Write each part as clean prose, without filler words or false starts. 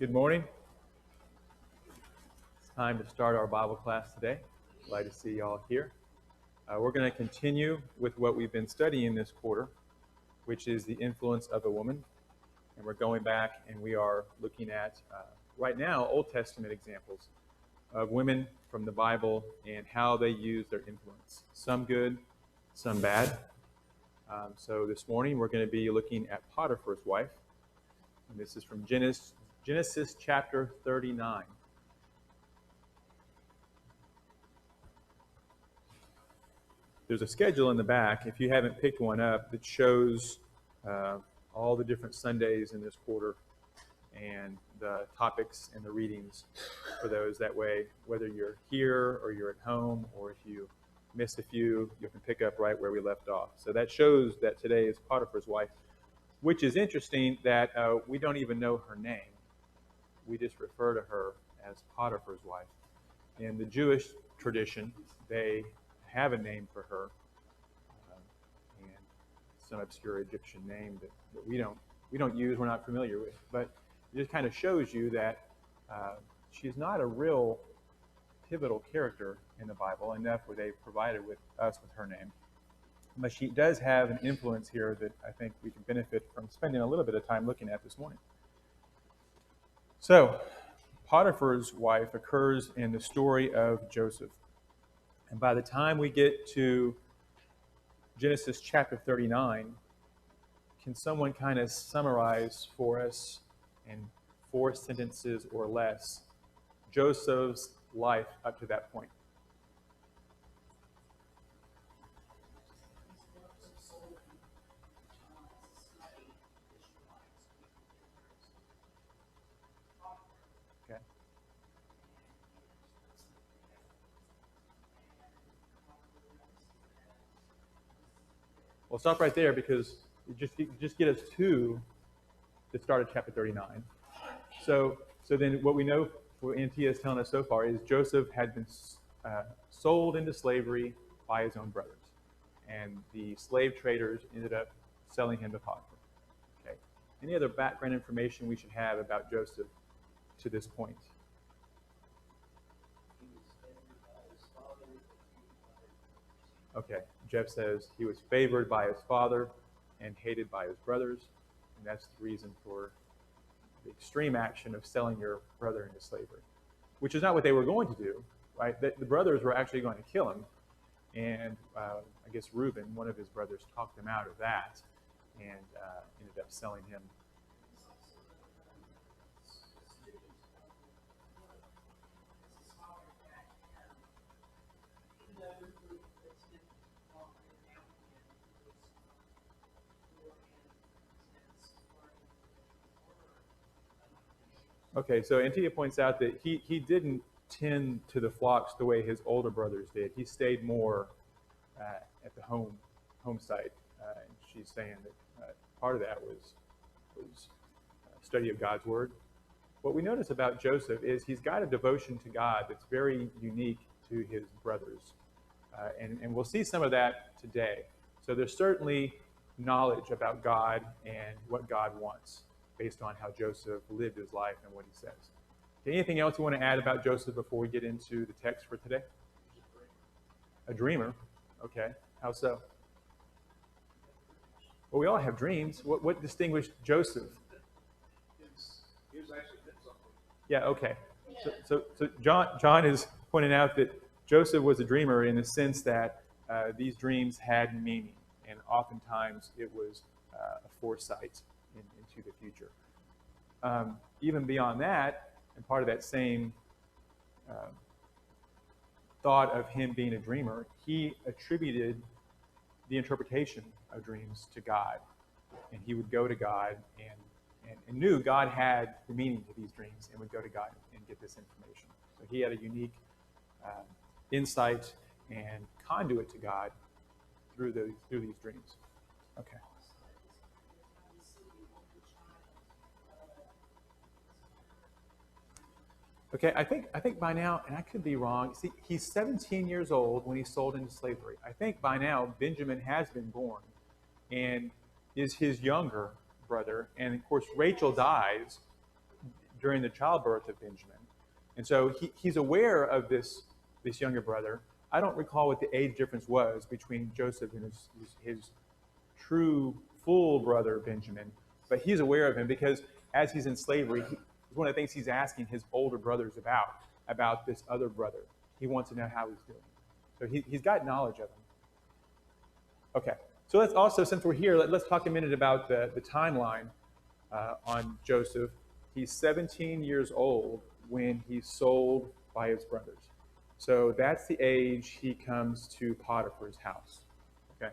Good morning. It's time to start our Bible class today. Glad to see y'all here. We're going to continue with what we've been studying this quarter, which is the influence of a woman. And we're going back and we are looking at, right now, Old Testament examples of women from the Bible and how they use their influence. Some good, some bad. So this morning we're going to be looking at Potiphar's wife. And this is from Genesis chapter 39. There's a schedule in the back, if you haven't picked one up, that shows all the different Sundays in this quarter and the topics and the readings for those. That way, whether you're here or you're at home, or if you missed a few, you can pick up right where we left off. So that shows that today is Potiphar's wife, which is interesting that we don't even know her name. We just refer to her as Potiphar's wife. In the Jewish tradition, they have a name for her, and some obscure Egyptian name that we don't use, we're not familiar with. But it just kind of shows you that she's not a real pivotal character in the Bible, enough where they provided with us with her name. But she does have an influence here that I think we can benefit from spending a little bit of time looking at this morning. So, Potiphar's wife occurs in the story of Joseph. And by the time we get to Genesis chapter 39, can someone kind of summarize for us in 4 sentences or less Joseph's life up to that point? Okay. Well, stop right there because you just get us to the start of chapter 39. So then what we know, what Antia is telling us so far, is Joseph had been sold into slavery by his own brothers. And the slave traders ended up selling him to Potiphar. Okay. Any other background information we should have about Joseph to this point? Okay. Jeff says he was favored by his father and hated by his brothers. And that's the reason for the extreme action of selling your brother into slavery, which is not what they were going to do, right? The brothers were actually going to kill him. And I guess Reuben, one of his brothers, talked them out of that and ended up selling him. Okay, so Antia points out that he didn't tend to the flocks the way his older brothers did. He stayed more at the home site. And she's saying that part of that was study of God's word. What we notice about Joseph is he's got a devotion to God that's very unique to his brothers. And we'll see some of that today. So there's certainly knowledge about God and what God wants based on how Joseph lived his life and what he says. Okay, anything else you want to add about Joseph before we get into the text for today? A dreamer. Okay. How so? Well, we all have dreams. What distinguished Joseph? He was actually did something. Yeah, okay. So John is pointing out that Joseph was a dreamer in the sense that these dreams had meaning, and oftentimes it was a foresight into the future. Even beyond that, and part of that same thought of him being a dreamer, he attributed the interpretation of dreams to God. And he would go to God and knew God had the meaning to these dreams and would go to God and get this information. So he had a unique insight and conduit to God through these dreams. Okay. Okay, I think by now, and I could be wrong, see, he's 17 years old when he's sold into slavery. I think by now Benjamin has been born and is his younger brother. And of course, Rachel dies during the childbirth of Benjamin. And so he's aware of this younger brother. I don't recall what the age difference was between Joseph and his true full brother Benjamin, but he's aware of him because as he's in slavery, one of the things he's asking his older brothers about this other brother. He wants to know how he's doing. So he's got knowledge of him. Okay, so let's also, since we're here, let's talk a minute about the timeline on Joseph. He's 17 years old when he's sold by his brothers. So that's the age he comes to Potiphar's house. Okay,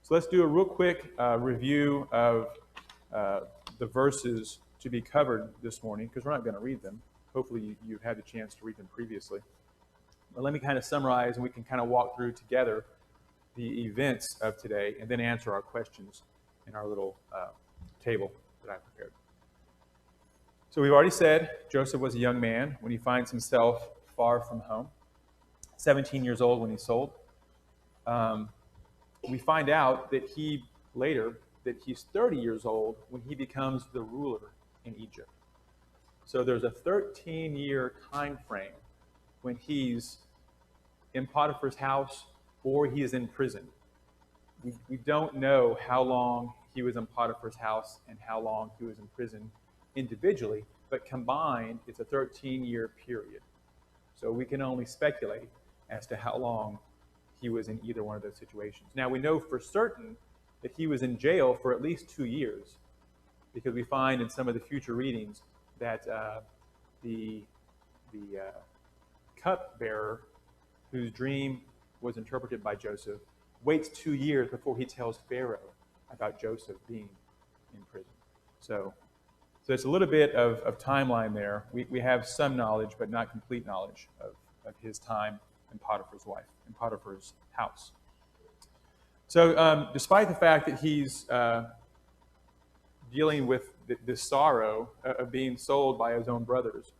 so let's do a real quick review of the verses to be covered this morning, because we're not going to read them. Hopefully you've had the chance to read them previously. But let me kind of summarize, and we can kind of walk through together the events of today and then answer our questions in our little table that I prepared. So we've already said Joseph was a young man when he finds himself far from home, 17 years old when he's sold. We find out that he's 30 years old when he becomes the ruler in Egypt. So there's a 13-year time frame when he's in Potiphar's house or he is in prison. We don't know how long he was in Potiphar's house and how long he was in prison individually, but combined, it's a 13-year period. So we can only speculate as to how long he was in either one of those situations. Now, we know for certain that he was in jail for at least 2 years, because we find in some of the future readings that the cupbearer, whose dream was interpreted by Joseph, waits 2 years before he tells Pharaoh about Joseph being in prison. So it's a little bit of timeline there. We have some knowledge, but not complete knowledge of his time in Potiphar's wife, in Potiphar's house. So despite the fact that he's dealing with this sorrow of being sold by his own brothers,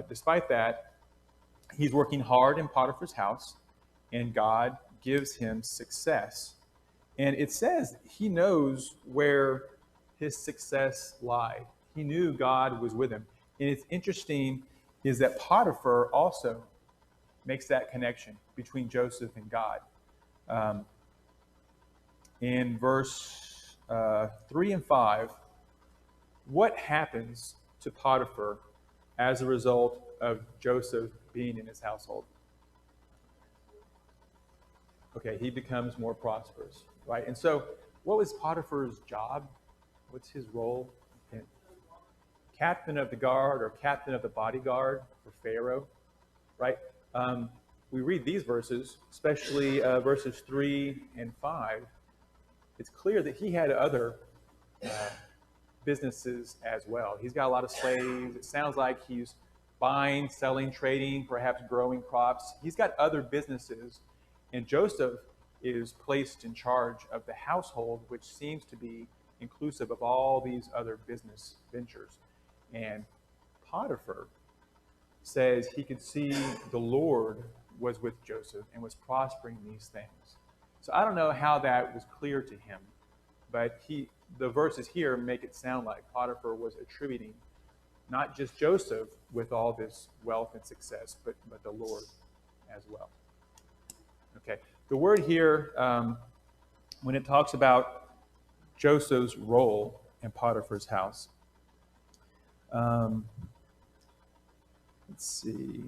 despite that, he's working hard in Potiphar's house, and God gives him success. And it says he knows where his success lied. He knew God was with him. And it's interesting is that Potiphar also makes that connection between Joseph and God. In verse 3 and 5, what happens to Potiphar as a result of Joseph being in his household? Okay, he becomes more prosperous, right? And so what was Potiphar's job? What's his role? Captain of the guard or captain of the bodyguard for Pharaoh, right? We read these verses, especially verses 3 and 5. It's clear that he had other businesses as well. He's got a lot of slaves. It sounds like he's buying, selling, trading, perhaps growing crops. He's got other businesses. And Joseph is placed in charge of the household, which seems to be inclusive of all these other business ventures. And Potiphar says he could see the Lord was with Joseph and was prospering these things. So I don't know how that was clear to him, but the verses here make it sound like Potiphar was attributing not just Joseph with all this wealth and success, but the Lord as well. Okay, the word here, when it talks about Joseph's role in Potiphar's house, let's see.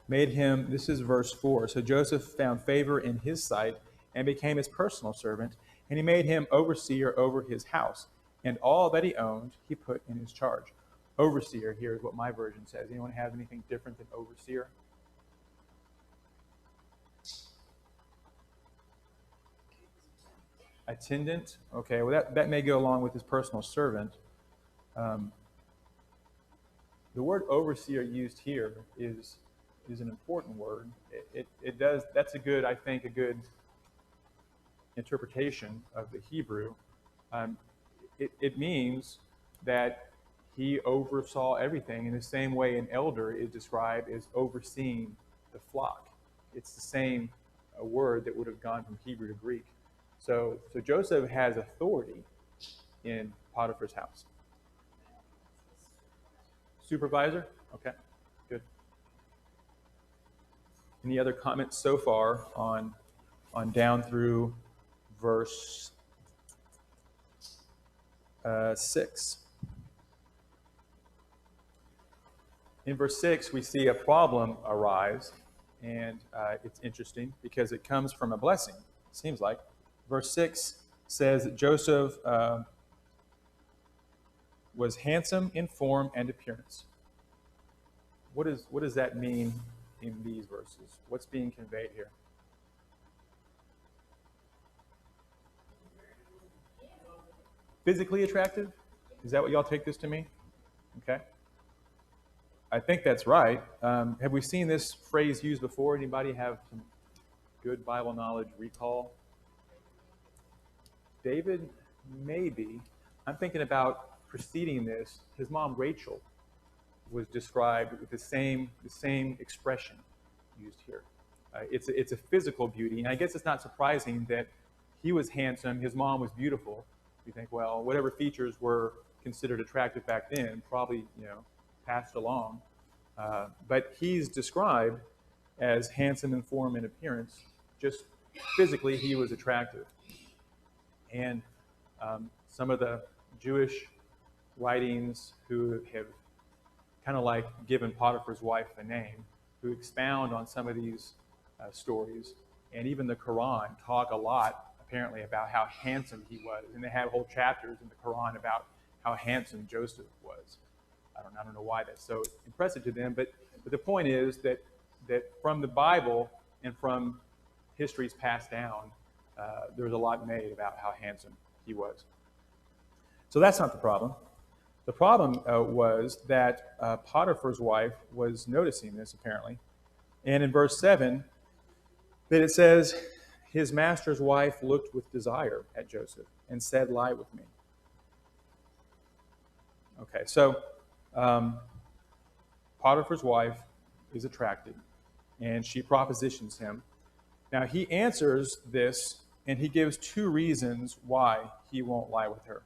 Made him, this is verse 4. So Joseph found favor in his sight and became his personal servant, and he made him overseer over his house, and all that he owned he put in his charge. Overseer, here is what my version says. Anyone have anything different than overseer? Attendant. Okay, well that may go along with his personal servant. The word overseer used here is an important word. It does, that's I think a good interpretation of the Hebrew. It means that he oversaw everything in the same way an elder is described as overseeing the flock. It's the same word that would have gone from Hebrew to Greek. So Joseph has authority in Potiphar's house? Supervisor? Okay, good. Any other comments so far on down through verse 6? In verse 6, we see a problem arise, and it's interesting because it comes from a blessing, it seems like. Verse 6 says that Joseph was handsome in form and appearance. What does that mean in these verses? What's being conveyed here? Physically attractive? Is that what y'all take this to mean? Okay. I think that's right. Have we seen this phrase used before? Anybody have some good Bible knowledge recall? David, maybe. I'm thinking about preceding this. His mom, Rachel, was described with the same expression used here. It's a physical beauty, and I guess it's not surprising that he was handsome, his mom was beautiful. You think, well, whatever features were considered attractive back then probably, passed along. But he's described as handsome in form and appearance. Just physically, he was attractive. And some of the Jewish writings who have kind of like given Potiphar's wife a name, who expound on some of these stories, and even the Quran talk a lot, apparently, about how handsome he was. And they have whole chapters in the Quran about how handsome Joseph was. I don't know why that's so impressive to them, but the point is that from the Bible and from histories passed down, there's a lot made about how handsome he was. So that's not the problem. The problem was that Potiphar's wife was noticing this, apparently. And in verse 7, that it says, his master's wife looked with desire at Joseph and said, lie with me. Okay, so Potiphar's wife is attracted, and she propositions him. Now, he answers this, and he gives two reasons why he won't lie with her.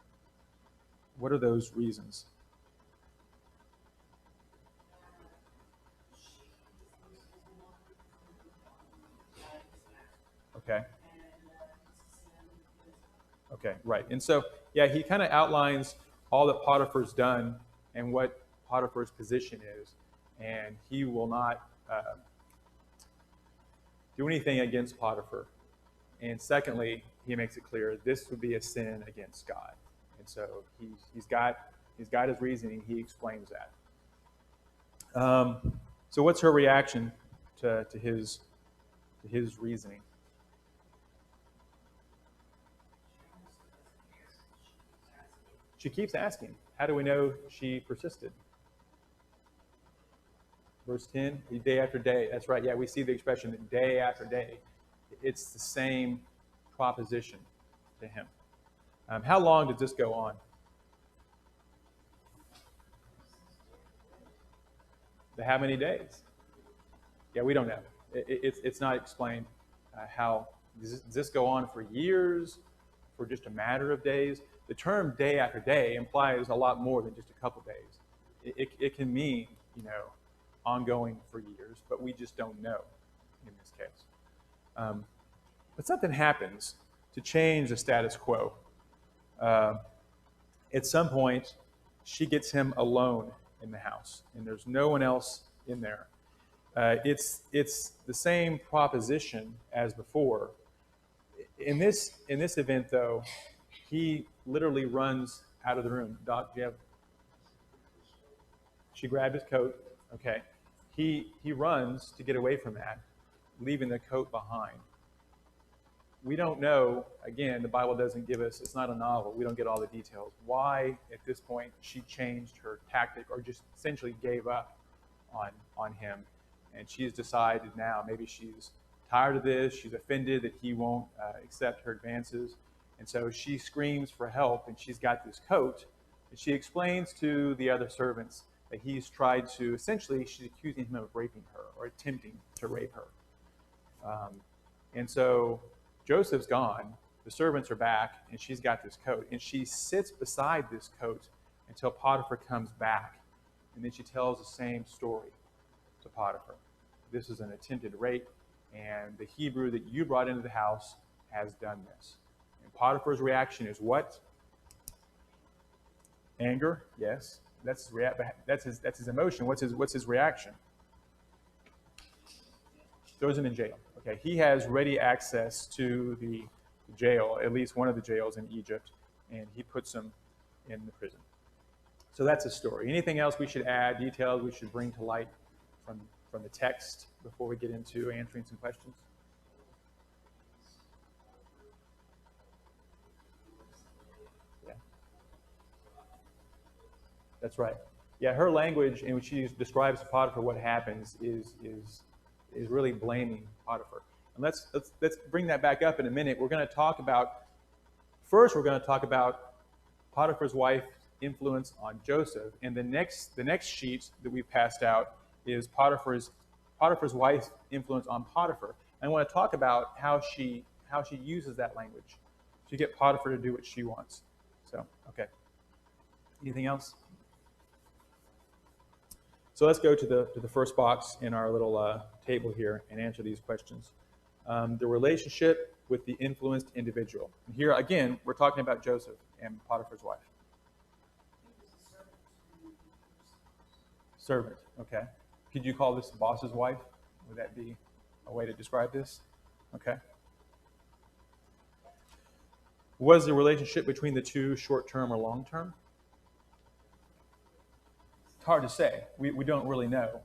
What are those reasons? Okay. Okay, right. And so, yeah, he kind of outlines all that Potiphar's done and what Potiphar's position is. And he will not do anything against Potiphar. And secondly, he makes it clear this would be a sin against God. And so he's got his reasoning. He explains that. So what's her reaction to his reasoning? She keeps asking. How do we know she persisted? Verse 10, day after day. That's right. Yeah, we see the expression that day after day. It's the same proposition to him. How long did this go on? How many days? Yeah, we don't know. It's not explained how. Does this go on for years, for just a matter of days? The term day after day implies a lot more than just a couple days. It can mean, ongoing for years, but we just don't know in this case. But something happens to change the status quo. At some point, she gets him alone in the house, and there's no one else in there. It's the same proposition as before. In this event, though, he literally runs out of the room. Doc, do you have? She grabbed his coat. Okay. He runs to get away from that, leaving the coat behind. We don't know, again, the Bible doesn't give us, it's not a novel, we don't get all the details, why at this point she changed her tactic or just essentially gave up on him. And she's decided now, maybe she's tired of this, she's offended that he won't accept her advances. And so she screams for help, and she's got this coat, and she explains to the other servants that he's tried to, essentially, she's accusing him of raping her or attempting to rape her. And so Joseph's gone, the servants are back, and she's got this coat, and she sits beside this coat until Potiphar comes back, and then she tells the same story to Potiphar. This is an attempted rape, and the Hebrew that you brought into the house has done this. And Potiphar's reaction is what? Anger, yes. That's his emotion. What's his reaction? Throws him in jail. Okay, he has ready access to the jail, at least one of the jails in Egypt, and he puts him in the prison. So that's a story. Anything else we should add, details we should bring to light from the text before we get into answering some questions? Yeah. That's right. Yeah, her language in which she describes to Potiphar what happens is really blaming Potiphar. And let's bring that back up in a minute. We're going to talk about Potiphar's wife's influence on Joseph, and the next sheet that we passed out is Potiphar's wife's influence on Potiphar. And I want to talk about how she uses that language to get Potiphar to do what she wants. So, okay. Anything else? So let's go to the first box in our little table here and answer these questions. The relationship with the influenced individual. And here again, we're talking about Joseph and Potiphar's wife. Servant, okay. Could you call this the boss's wife? Would that be a way to describe this? Okay. Was the relationship between the two short-term or long-term? It's hard to say. We don't really know.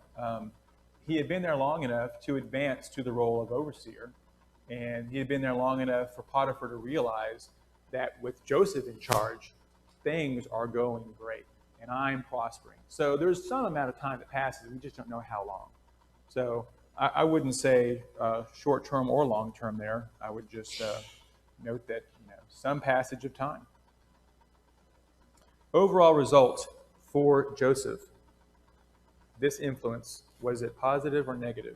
He had been there long enough to advance to the role of overseer, and he had been there long enough for Potiphar to realize that with Joseph in charge, things are going great, and I'm prospering. So there's some amount of time that passes. We just don't know how long. So I wouldn't say short-term or long-term there. I would just note that some passage of time. Overall result for Joseph, this influence, was it positive or negative?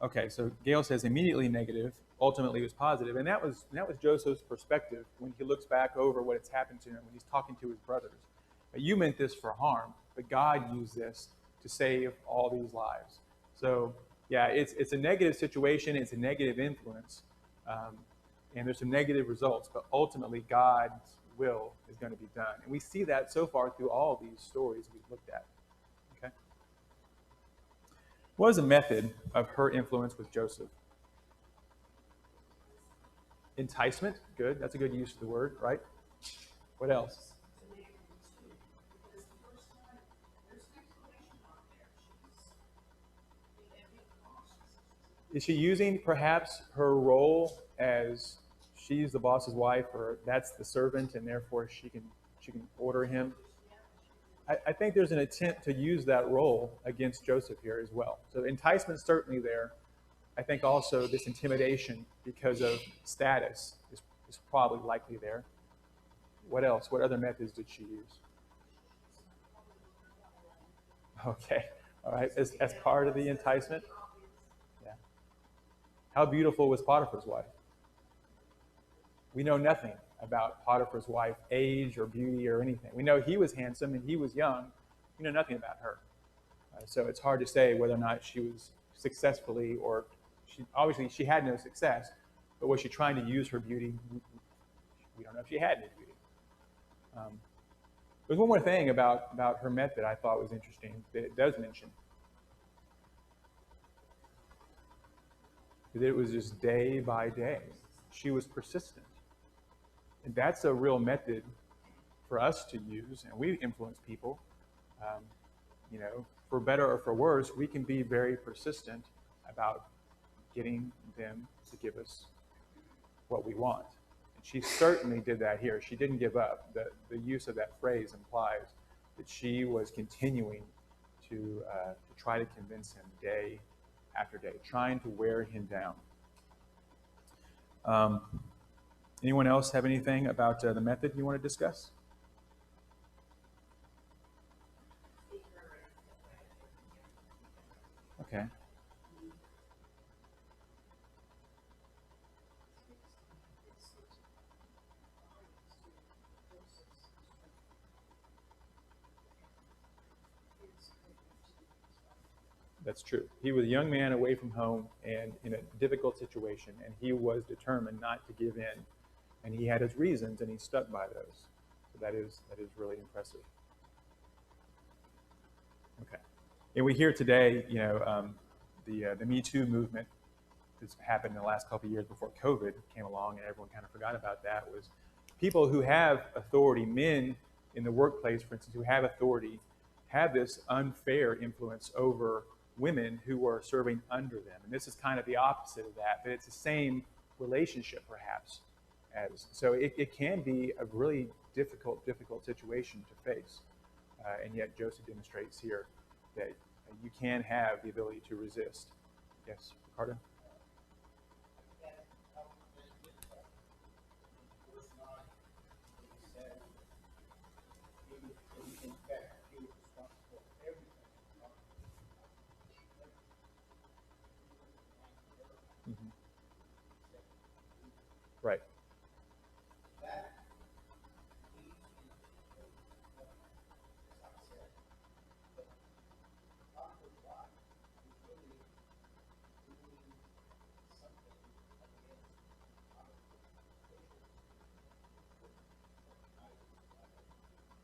Okay, so Gail says immediately negative, ultimately it was positive, and that was Joseph's perspective when he looks back over what has happened to him when he's talking to his brothers. You meant this for harm, but God used this to save all these lives. So yeah, it's a negative situation, it's a negative influence, and there's some negative results, but ultimately God's will is going to be done. And we see that so far through all these stories we've looked at. Okay. What is the method of her influence with Joseph? Enticement, good. That's a good use of the word, right? What else? Is she using perhaps her role as she's the boss's wife, or that's the servant, and therefore she can order him? I think there's an attempt to use that role against Joseph here as well. So enticement's certainly there. I think also this intimidation because of status is probably likely there. What else? What other methods did she use? Okay, all right, as part of the enticement. Yeah. How beautiful was Potiphar's wife? We know nothing about Potiphar's wife, age or beauty or anything. We know he was handsome and he was young. We know nothing about her. So it's hard to say whether or not she was successfully, or obviously she had no success, but was she trying to use her beauty? We don't know if she had any beauty. There's one more thing about her method I thought was interesting that it does mention. That it was just day by day. She was persistent. And that's a real method for us to use, and we influence people. For better or for worse, we can be very persistent about getting them to give us what we want. And she certainly did that here. She didn't give up. The use of that phrase implies that she was continuing to try to convince him day after day, trying to wear him down. Anyone else have anything about the method you want to discuss? Okay. That's true. He was a young man away from home and in a difficult situation, and he was determined not to give in. And he had his reasons, and he stuck by those. So that is really impressive. Okay. And we hear today, the Me Too movement that's happened in the last couple of years before COVID came along, and everyone kind of forgot about that. Was people who have authority, men in the workplace, for instance, who have authority, have this unfair influence over women who are serving under them. And this is kind of the opposite of that, but it's the same relationship, perhaps. So it can be a really difficult situation to face. And yet Joseph demonstrates here that you can have the ability to resist. Yes, Ricardo? Mhm. Right.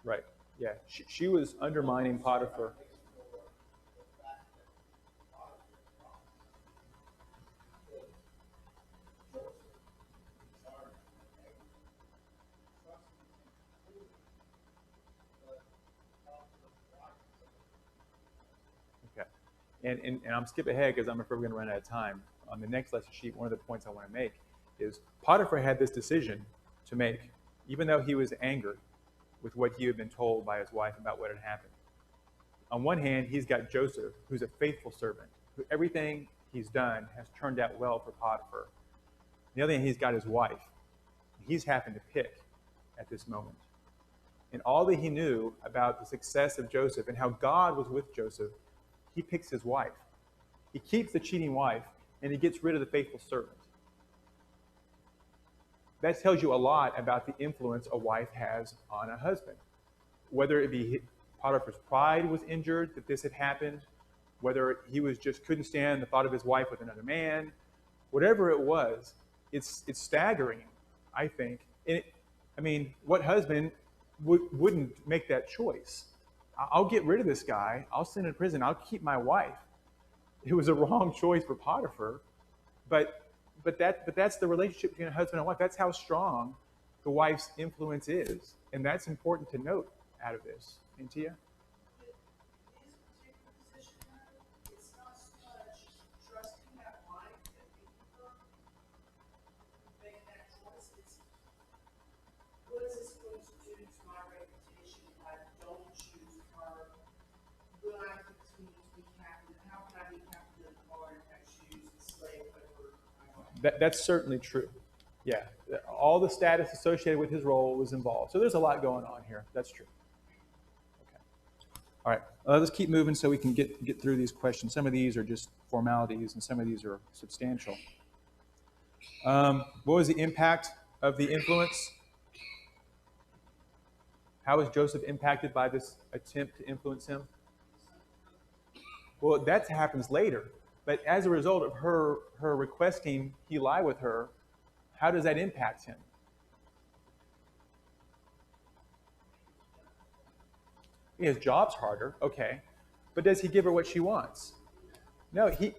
Right. Yeah. She was undermining Potiphar. Okay. And I'm skipping ahead because I'm afraid we're going to run out of time. On the next lesson sheet, one of the points I want to make is Potiphar had this decision to make, even though he was angered with what he had been told by his wife about what had happened. On one hand, he's got Joseph, who's a faithful servant, who everything he's done has turned out well for Potiphar. On the other hand, he's got his wife. He's having to pick at this moment. And all that he knew about the success of Joseph and how God was with Joseph, he picks his wife. He keeps the cheating wife, and he gets rid of the faithful servant. That tells you a lot about the influence a wife has on a husband. Whether it be Potiphar's pride was injured that this had happened, whether he was just couldn't stand the thought of his wife with another man, whatever it was, it's staggering, I think. What husband wouldn't make that choice? I'll get rid of this guy. I'll send him to prison. I'll keep my wife. It was a wrong choice for Potiphar, but that's the relationship between a husband and wife. That's how strong the wife's influence is, and that's important to note out of this. And Tia? That's certainly true. Yeah, all the status associated with his role was involved. So there's a lot going on here. That's true. Okay. All right. Let's keep moving so we can get through these questions. Some of these are just formalities, and some of these are substantial. What was the impact of the influence? How was Joseph impacted by this attempt to influence him? Well, that happens later. But as a result of her requesting he lie with her, how does that impact him? His job's harder, okay. But does he give her what she wants? No, he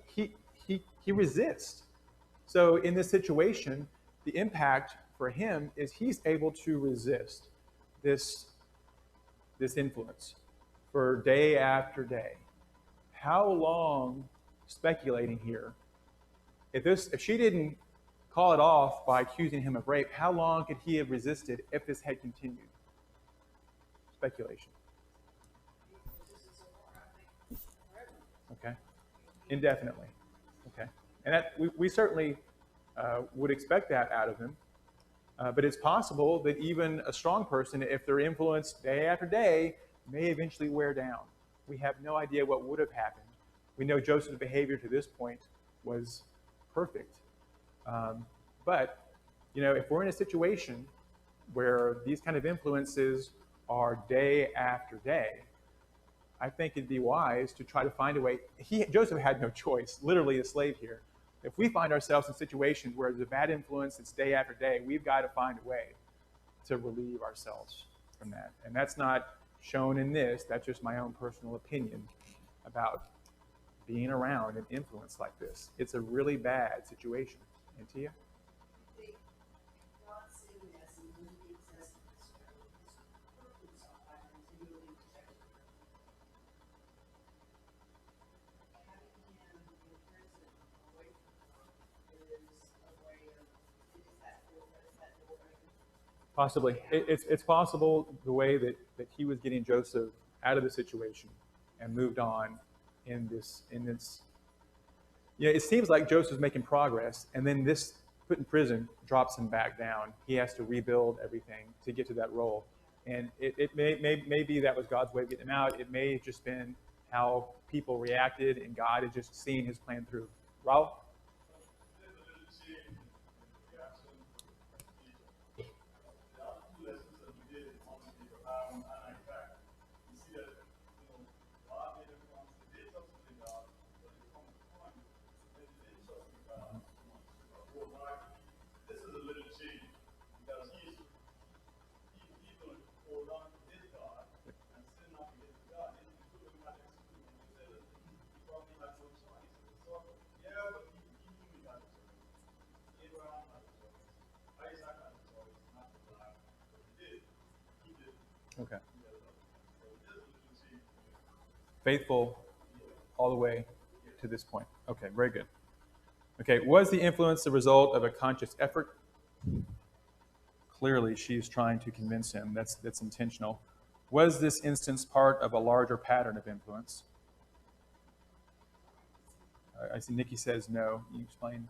resists. So in this situation, the impact for him is he's able to resist this influence for day after day. How long, speculating here, if she didn't call it off by accusing him of rape, how long could he have resisted if this had continued? Speculation. Okay. Indefinitely. Okay. And we certainly would expect that out of him. But it's possible that even a strong person, if they're influenced day after day, may eventually wear down. We have no idea what would have happened. We know Joseph's behavior to this point was perfect. But, if we're in a situation where these kind of influences are day after day, I think it'd be wise to try to find a way. Joseph had no choice, literally a slave here. If we find ourselves in situations where there's a bad influence that's day after day, we've got to find a way to relieve ourselves from that. And that's not shown in this. That's just my own personal opinion about being around an influence like this. It's a really bad situation. And Tia? Possibly. It's possible the way that he was getting Joseph out of the situation and moved on in this. Yeah, it seems like Joseph's making progress, and then this put in prison drops him back down. He has to rebuild everything to get to that role. And it may be that was God's way of getting him out. It may have just been how people reacted, and God is just seeing his plan through. Raul? Okay. Faithful all the way to this point. Okay, very good. Okay, was the influence the result of a conscious effort? Clearly, she's trying to convince him. That's intentional. Was this instance part of a larger pattern of influence? I see Nikki says no. Can you explain?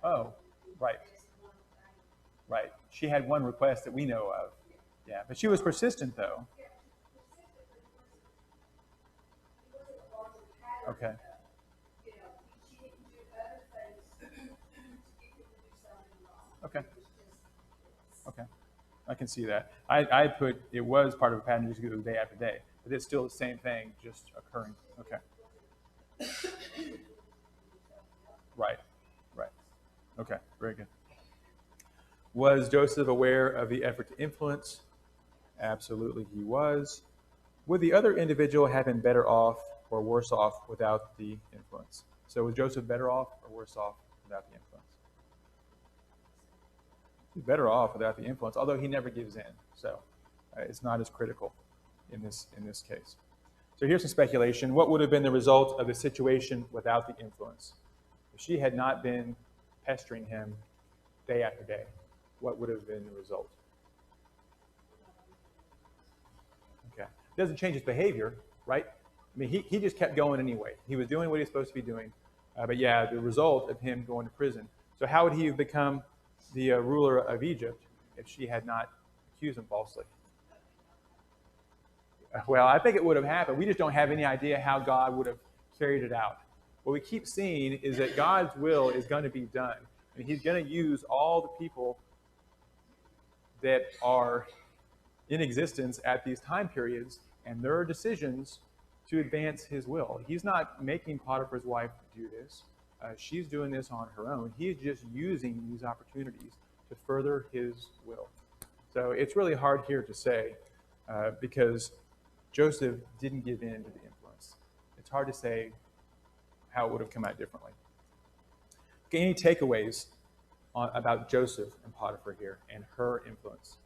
Oh, right. Right. She had one request that we know of. Yeah, but she was persistent, though. Okay. Okay. Okay. I can see that. I put it was part of a pattern just because it was day after day, but it's still the same thing, just occurring. Okay. Right. Right. Okay. Very good. Was Joseph aware of the effort to influence? Absolutely, he was. Would the other individual have been better off or worse off without the influence? So was Joseph better off or worse off without the influence? He's better off without the influence, although he never gives in. So it's not as critical in this case. So here's some speculation. What would have been the result of the situation without the influence? If she had not been pestering him day after day, what would have been the result? Okay. It doesn't change his behavior, right? I mean, he just kept going anyway. He was doing what he was supposed to be doing. But yeah, the result of him going to prison. So how would he have become the ruler of Egypt if she had not accused him falsely? Well, I think it would have happened. We just don't have any idea how God would have carried it out. What we keep seeing is that God's will is going to be done. And he's going to use all the people that are in existence at these time periods and their decisions to advance his will. He's not making Potiphar's wife do this. She's doing this on her own. He's just using these opportunities to further his will. So it's really hard here to say because Joseph didn't give in to the influence. It's hard to say how it would have come out differently. Okay, any takeaways about Joseph and Potiphar here and her influence?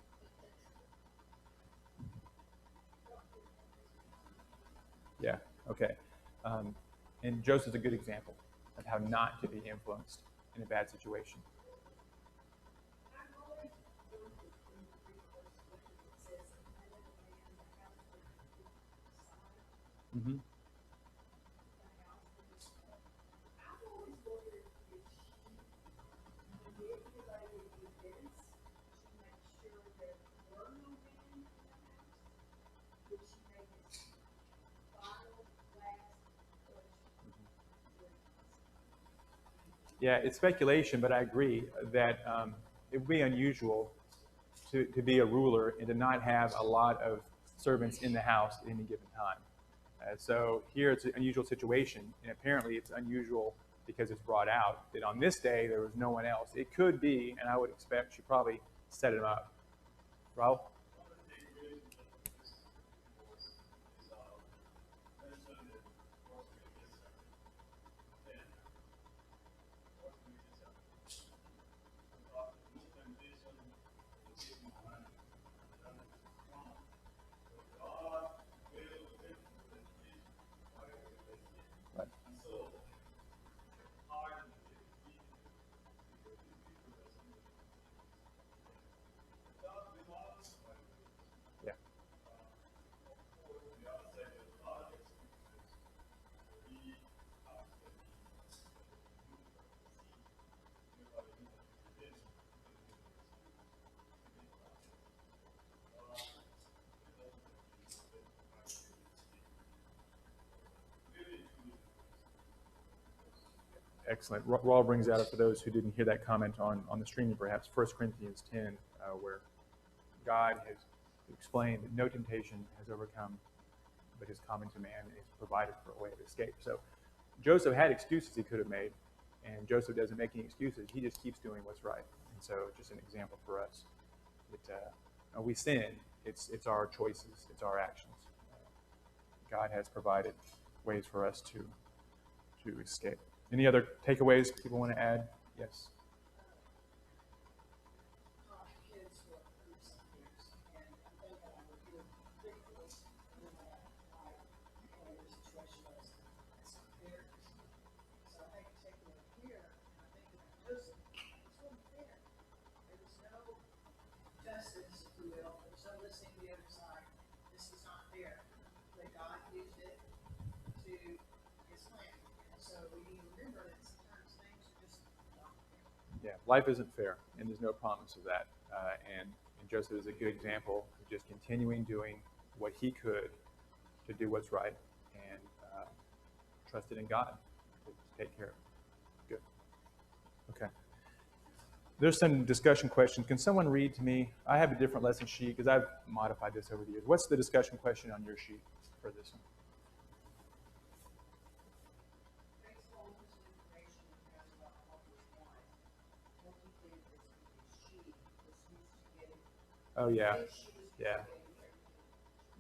Yeah, okay. And Joseph's a good example of how not to be influenced in a bad situation. Mm-hmm. Yeah, it's speculation, but I agree that it would be unusual to be a ruler and to not have a lot of servants in the house at any given time. So here it's an unusual situation, and apparently it's unusual because it's brought out that on this day there was no one else. It could be, and I would expect she probably set him up. Raul? Right. Yeah. Excellent. Raul brings out, for those who didn't hear that comment on the streaming, perhaps 1 Corinthians 10, where God has explained that no temptation has overcome but is common to man, and he's provided for a way of escape. So Joseph had excuses he could have made, and Joseph doesn't make any excuses. He just keeps doing what's right. And so just an example for us. We sin. It's our choices. It's our actions. God has provided ways for us to escape. Any other takeaways people want to add? Yes. Yeah, life isn't fair, and there's no promise of that. And Joseph is a good example of just continuing doing what he could to do what's right, and trusted in God to take care of it. Good. Okay. There's some discussion questions. Can someone read to me? I have a different lesson sheet because I've modified this over the years. What's the discussion question on your sheet for this one? Oh, yeah. Yeah.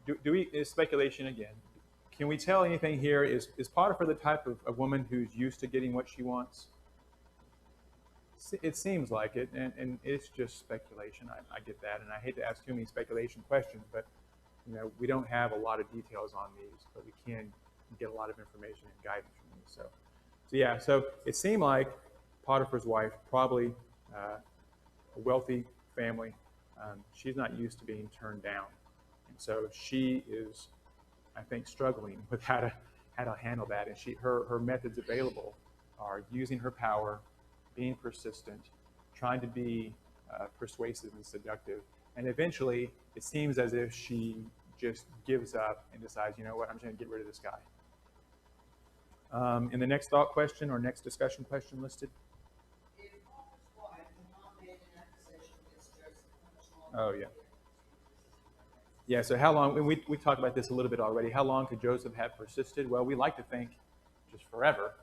Do we, is speculation again. Can we tell anything here? Is Potiphar the type of woman who's used to getting what she wants? It seems like it, and it's just speculation. I get that, and I hate to ask too many speculation questions, but we don't have a lot of details on these, but we can get a lot of information and guidance from these. So yeah, so it seemed like Potiphar's wife, probably a wealthy family. She's not used to being turned down, and so she is, I think, struggling with how to handle that. And her methods available are using her power, being persistent, trying to be persuasive and seductive, and eventually it seems as if she just gives up and decides, you know what, I'm just going to get rid of this guy. In the next thought question or next discussion question listed. Oh, yeah. Yeah, so how long, and we talked about this a little bit already, how long could Joseph have persisted? Well, we like to think just forever.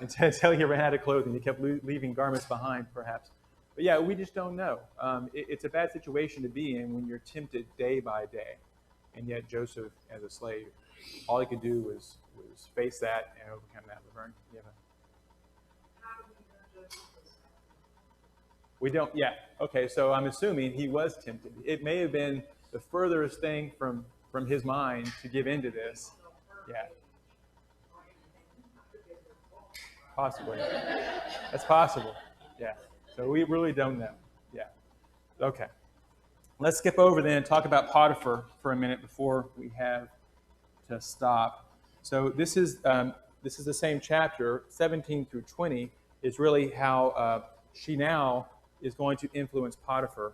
Until he ran out of clothing. He kept leaving garments behind, perhaps. But yeah, we just don't know. It's a bad situation to be in when you're tempted day by day. And yet Joseph, as a slave, all he could do was face that and overcome that. Laverne, you have We don't, yeah. Okay, so I'm assuming he was tempted. It may have been the furthest thing from his mind to give into this. Yeah. Possibly. That's possible. Yeah. So we really don't know. Yeah. Okay. Let's skip over then and talk about Potiphar for a minute before we have to stop. So this is the same chapter, 17 through 20, is really how she now is going to influence Potiphar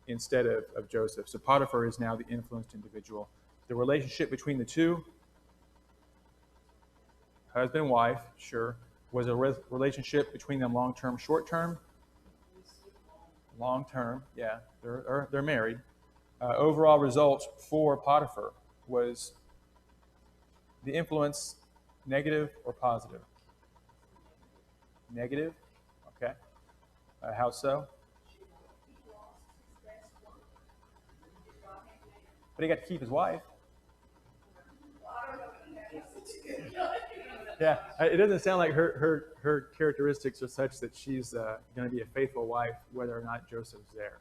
instead of Joseph. So Potiphar is now the influenced individual. The relationship between the two, husband and wife, sure. Was a relationship between them long-term, short-term? long term. Yeah, they're married. Overall results for Potiphar was the influence negative or positive? Negative. Okay. How so? But he got to keep his wife. Yeah, it doesn't sound like her characteristics are such that she's going to be a faithful wife, whether or not Joseph's there.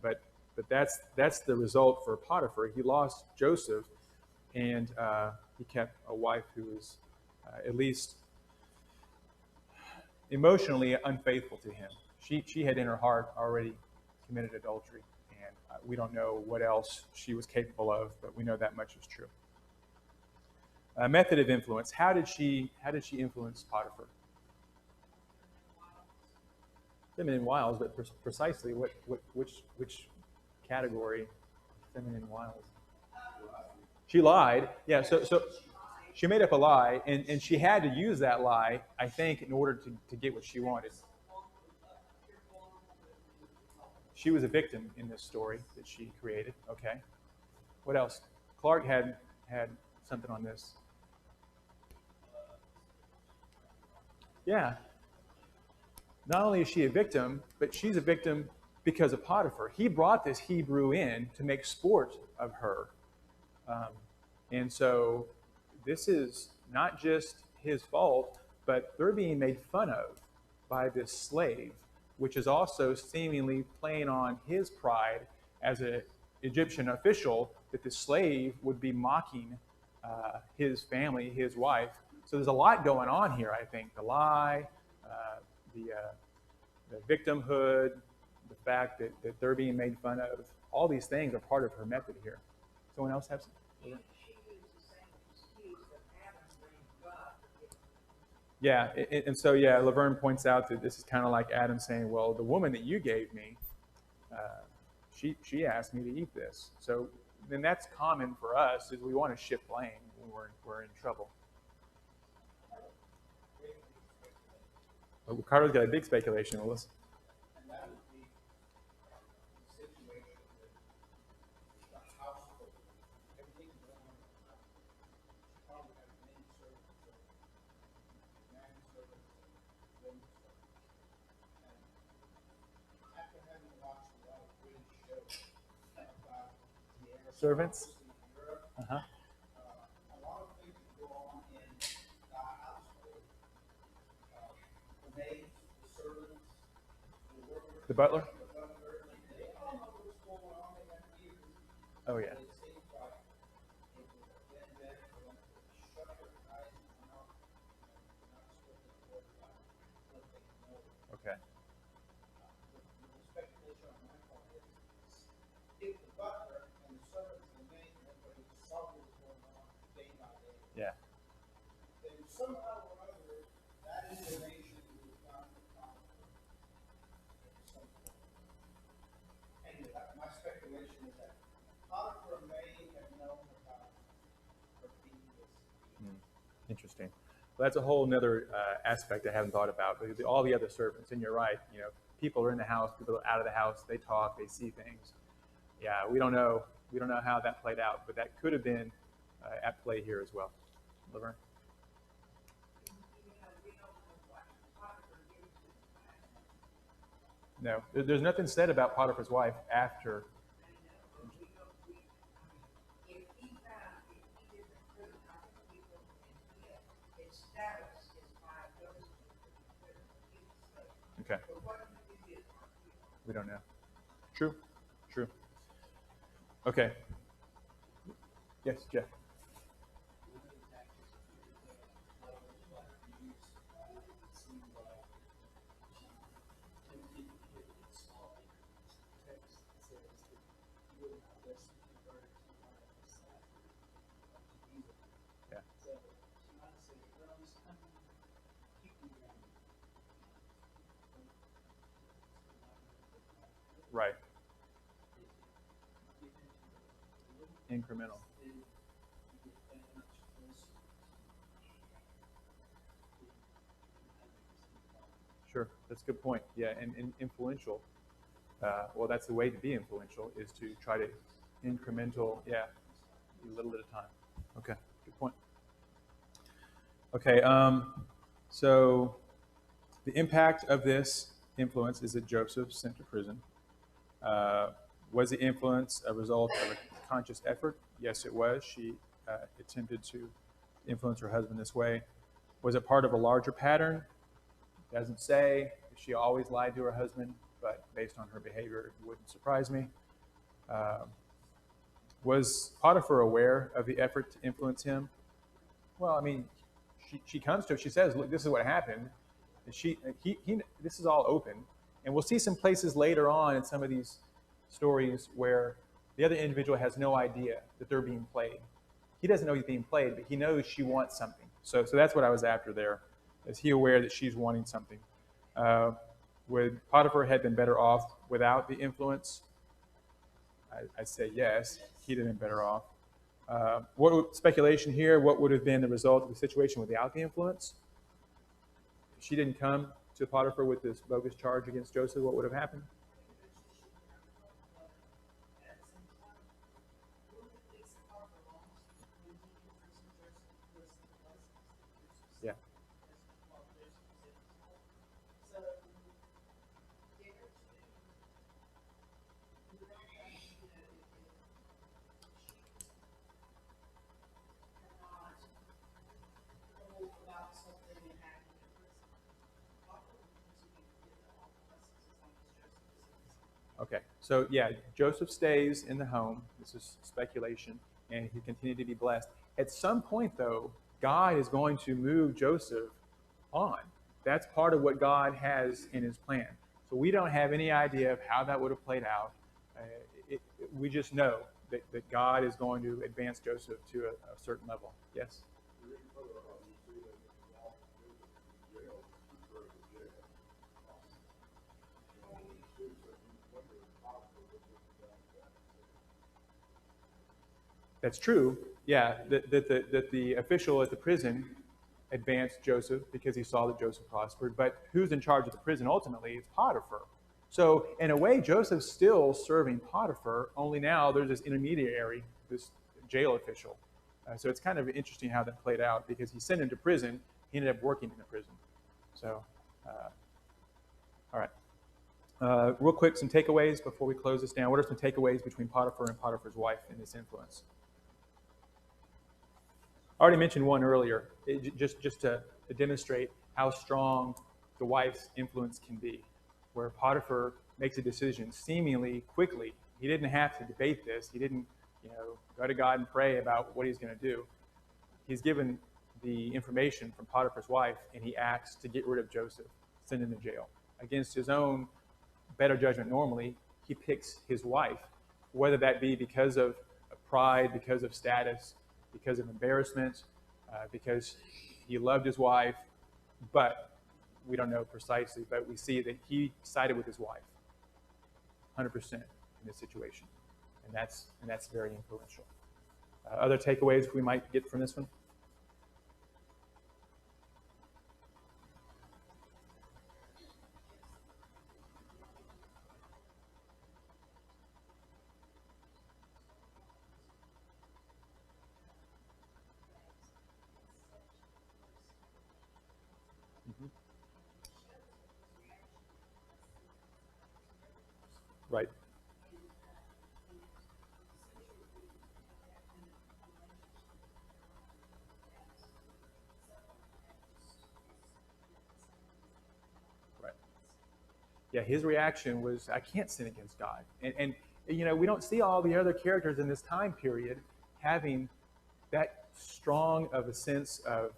But that's the result for Potiphar. He lost Joseph, and he kept a wife who was at least emotionally unfaithful to him. She had in her heart already committed adultery, and we don't know what else she was capable of, but we know that much is true. Method of influence. How did she influence Potiphar? Feminine wiles, but precisely which category? Feminine wiles. She lied. Yeah. So she made up a lie, and she had to use that lie, I think, in order to get what she wanted. She was a victim in this story that she created. Okay. What else? Clark had something on this. Yeah. Not only is she a victim, but she's a victim because of Potiphar. He brought this Hebrew in to make sport of her. And so this is not just his fault, but they're being made fun of by this slave, which is also seemingly playing on his pride as an Egyptian official, that the slave would be mocking his family, his wife. So there's a lot going on here, I think. The lie, the victimhood, the fact that they're being made fun of. All these things are part of her method here. Someone else have some? Yeah, and so yeah, Laverne points out that this is kind of like Adam saying, "Well, the woman that you gave me, she asked me to eat this." So then that's common for us, is we want to shift blame when we're in trouble. But Ricardo's got a big speculation, Willis. And that would be the situation that the household, everything going on in the house. She probably had many servants, man servants, women servants. And after having watched a lot of British shows about the Servants? aristocracy in Europe, Uh-huh. a lot of things that go on in the household, the maids, the servants, the workers, The butler? the butler, they all know what's going on. They got ears. Oh yeah. It seems like it was a dead man for them to shut their eyes and mouth and not spoken a word about what they know. Okay. The speculation on my part is, if the butler and the servants and the maid and everybody saw what was going on day by day, Yeah. then somehow or other that information was found to conflict in some form. Anyway, my speculation is that Potiphar may have known about her being this. Interesting. Well, that's a whole other aspect I haven't thought about. But all the other servants, and you're right. You know, people are in the house, people are out of the house. They talk, they see things. Yeah, we don't know. We don't know how that played out, but that could have been at play here as well. Laverne? No, there's nothing said about Potiphar's wife after. Okay. We don't know. True. True. Okay. Yes, Jeff. Yeah. Right. Incremental. Sure, that's a good point. Yeah, and influential. Well, that's the way to be influential, is to try to incremental, yeah, a little at a time. Okay, good point. Okay, so the impact of this influence is that Joseph sent to prison. Uh, was the influence a result of a conscious effort? Yes, it was. She attempted to influence her husband this way. Was it part of a larger pattern? Doesn't say. She always lied to her husband, but based on her behavior, it wouldn't surprise me. Uh, was Potiphar aware of the effort to influence him? Well, I mean, she comes to him. She says, "Look, this is what happened." And this is all open, and we'll see some places later on in some of these stories where the other individual has no idea that they're being played. He doesn't know he's being played, but he knows she wants something. So that's what I was after there. Is he aware that she's wanting something? Would Potiphar have been better off without the influence? I say yes. He'd have been better off. Speculation here? What would have been the result of the situation without the influence? If she didn't come to Potiphar with this bogus charge against Joseph, what would have happened? Yeah. Okay, so yeah, Joseph stays in the home. This is speculation, and he continued to be blessed. At some point, though, God is going to move Joseph on. That's part of what God has in his plan. So we don't have any idea of how that would have played out. We just know that God is going to advance Joseph to a certain level. Yes? That's true. Yeah, that the official at the prison advanced Joseph because he saw that Joseph prospered. But who's in charge of the prison ultimately? It's Potiphar. So in a way, Joseph's still serving Potiphar, only now there's this intermediary, this jail official. So it's kind of interesting how that played out because he sent him to prison. He ended up working in the prison. So, all right. Real quick, some takeaways before we close this down. What are some takeaways between Potiphar and Potiphar's wife in this influence? I already mentioned one earlier, just to demonstrate how strong the wife's influence can be, where Potiphar makes a decision seemingly quickly. He didn't have to debate this. He didn't, go to God and pray about what he's going to do. He's given the information from Potiphar's wife, and he acts to get rid of Joseph, send him to jail. Against his own better judgment normally, he picks his wife, whether that be because of pride, because of status, because of embarrassment, because he loved his wife, but we don't know precisely, but we see that he sided with his wife 100% in this situation, and that's very influential. Other takeaways we might get from this one? Mm-hmm. Right. Right. Yeah, his reaction was, I can't sin against God. And we don't see all the other characters in this time period having that strong of a sense of,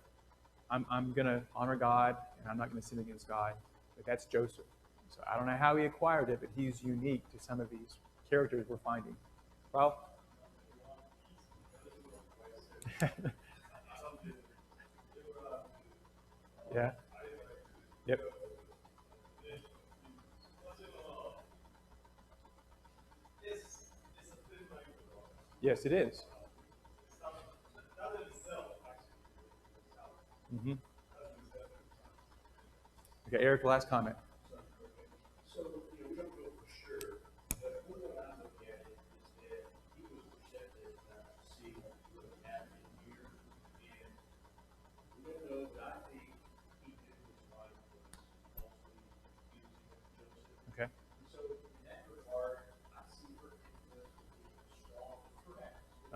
I'm going to honor God and I'm not going to sin against God. But that's Joseph. So I don't know how he acquired it, but he's unique to some of these characters we're finding. Well, yeah. Yep. Yes, it is. Mm-hmm. Okay, Eric, last comment. So, we don't know for sure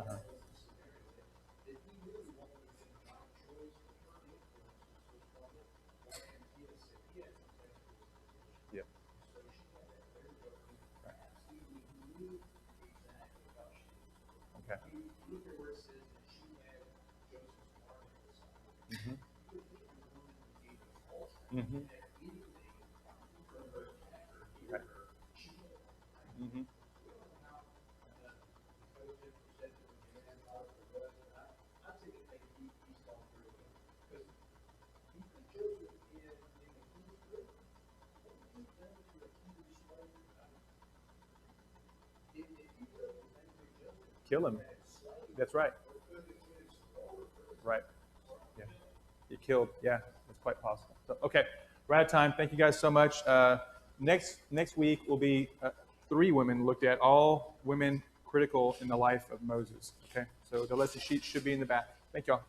Uh-huh. That he really wanted to make a right choice, but her influences was from it. Like he had said, he had some things to his position. Yep. So she had that very open, absolutely knew exactly how she was. Okay. You look at where it says that she had Joseph's arm at her side. Mm-hmm. You would think the woman would be the ultra. Mm-hmm. That anything from her attacker, hear Right. her, she had it. Mm-hmm. We don't know how intelligent, perceptive, and man Potiphar was, but I take it that he's gone through it. Because you put Joseph in the Hebrew prison. What would you have done to a Hebrew slave? If you go to Joseph, Kill him. That's right. Right. Yeah. You killed. Yeah, that's quite possible. So, okay, we're out of time. Thank you guys so much. Next week will be 3 women looked at, all women critical in the life of Moses. Okay, so the lesson sheet should be in the back. Thank y'all.